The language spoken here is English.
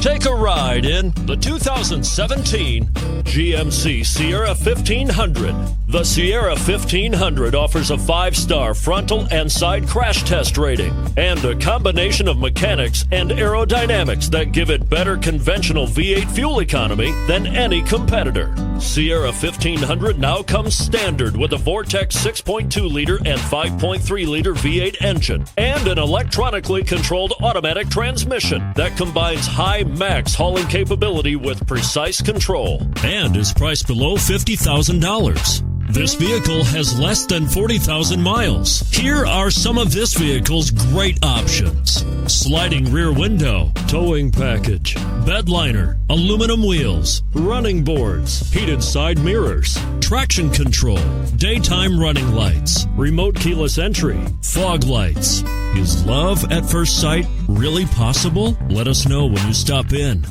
Take a ride in the 2017 GMC Sierra 1500. The Sierra 1500 offers a 5-star frontal and side crash test rating and a combination of mechanics and aerodynamics that give it better conventional V8 fuel economy than any competitor. Sierra 1500 now comes standard with a Vortex 6.2-liter and 5.3-liter V8 engine and an electronically controlled automatic transmission that combines high max hauling capability with precise control and is priced below $50,000. This vehicle has less than 40,000 miles. Here are some of this vehicle's great options: sliding rear window, towing package, bed liner, aluminum wheels, running boards, heated side mirrors, traction control, daytime running lights, remote keyless entry, fog lights. Is love at first sight really possible? Let us know when you stop in.